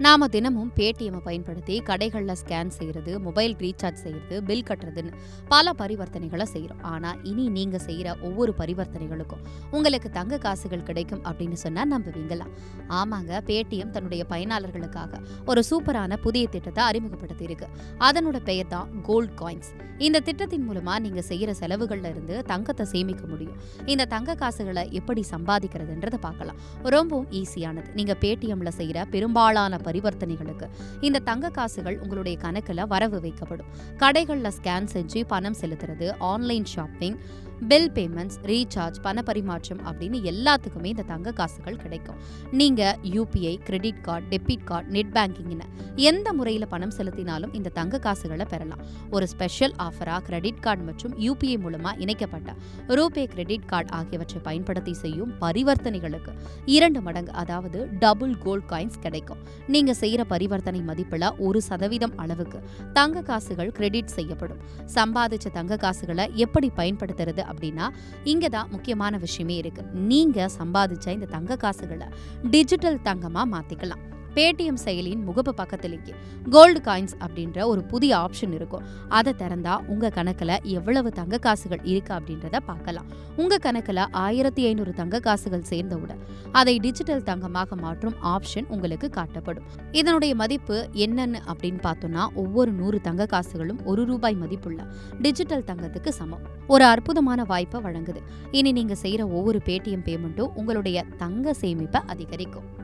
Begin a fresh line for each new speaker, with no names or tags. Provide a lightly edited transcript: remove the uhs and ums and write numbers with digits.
நாம தினமும் பேடிஎம் பயன்படுத்தி கடைகள்ல ஸ்கேன் செய்யறது, மொபைல் ரீசார்ஜ் செய்யறது, பில் கட்டுறதுன்னு பல பரிவர்த்தனைகளை செய்யறோம். ஆனா இனி நீங்க செய்யற ஒவ்வொரு பரிவர்த்தனைகளுக்கும் உங்களுக்கு தங்க காசுகள் கிடைக்கும் அப்படின்னு சொன்னா நம்புவீங்களா? ஆமாங்க, பேடிஎம் தன்னுடைய பயனாளர்களுக்காக ஒரு சூப்பரான புதிய திட்டத்தை அறிமுகப்படுத்தி இருக்கு. அதனோட பெயர் தான் கோல்ட் காயின்ஸ். இந்த திட்டத்தின் மூலமா நீங்க செய்யற செலவுகள்ல இருந்து தங்கத்தை சேமிக்க முடியும். இந்த தங்க காசுகளை எப்படி சம்பாதிக்கிறதுன்றத பார்க்கலாம். ரொம்பவும் ஈஸியானது. நீங்க பேடிஎம்ல செய்யற பெரும்பாலான பரிவர்த்தனைகளுக்கு இந்த தங்க காசுகள் உங்களுடைய கணக்குல வரவு வைக்கப்படும். கடைகள்ல ஸ்கேன் செஞ்சு பணம் செலுத்துறது, online shopping, bill payments, recharge, பண பரிமாற்றம் அப்படின்னு எல்லாத்துக்குமே இந்த தங்க காசுகள் கிடைக்கும். நீங்க UPI, credit card, debit card, net பேங்கிங்னு எந்த முறையில பணம் செலுத்தினாலும் இந்த தங்க காசுகளை பெறலாம். ஒரு ஸ்பெஷல் ஆஃபரா கிரெடிட் கார்டு மற்றும் யூபிஐ மூலமா இணைக்கப்பட்ட ரூபே கிரெடிட் கார்டு ஆகியவற்றை பயன்படுத்தி செய்யும் பரிவர்த்தனைகளுக்கு 2 மடங்கு, அதாவது டபுள் கோல்ட் காயின்ஸ் கிடைக்கும். நீங்க செய்யற பரிவர்த்தனை மதிப்புல 1% அளவுக்கு தங்க காசுகள் கிரெடிட் செய்யப்படும். சம்பாதிச்ச தங்க காசுகளை எப்படி பயன்படுத்துறது அப்படின்னா, இங்கதான் முக்கியமான விஷயமே இருக்கு. நீங்க சம்பாதிச்ச இந்த தங்க காசுகளை டிஜிட்டல் தங்கமா மாத்திக்கலாம். பேடிஎம் செயலியின் முகப்பு பக்கத்திலேயே கோல்டு காயின்ஸ் அப்படின்ற ஒரு புதிய ஆப்ஷன் இருக்கும். அதை திறந்தா உங்க கணக்குல எவ்வளவு தங்க காசுகள் இருக்கு அப்படின்றத பார்க்கலாம். உங்க கணக்குல 1500 தங்க காசுகள் சேர்ந்தவுடன் அதை டிஜிட்டல் தங்கமாக மாற்றும் ஆப்ஷன் உங்களுக்கு காட்டப்படும். இதனுடைய மதிப்பு என்னன்னு அப்படின்னு பார்த்தோம்னா, ஒவ்வொரு 100 தங்க காசுகளும் ₹1 மதிப்புள்ள டிஜிட்டல் தங்கத்துக்கு சமம். ஒரு அற்புதமான வாய்ப்பை வழங்குது. இனி நீங்க செய்யற ஒவ்வொரு பேடிஎம் பேமெண்ட்டும் உங்களுடைய தங்க சேமிப்பை அதிகரிக்கும்.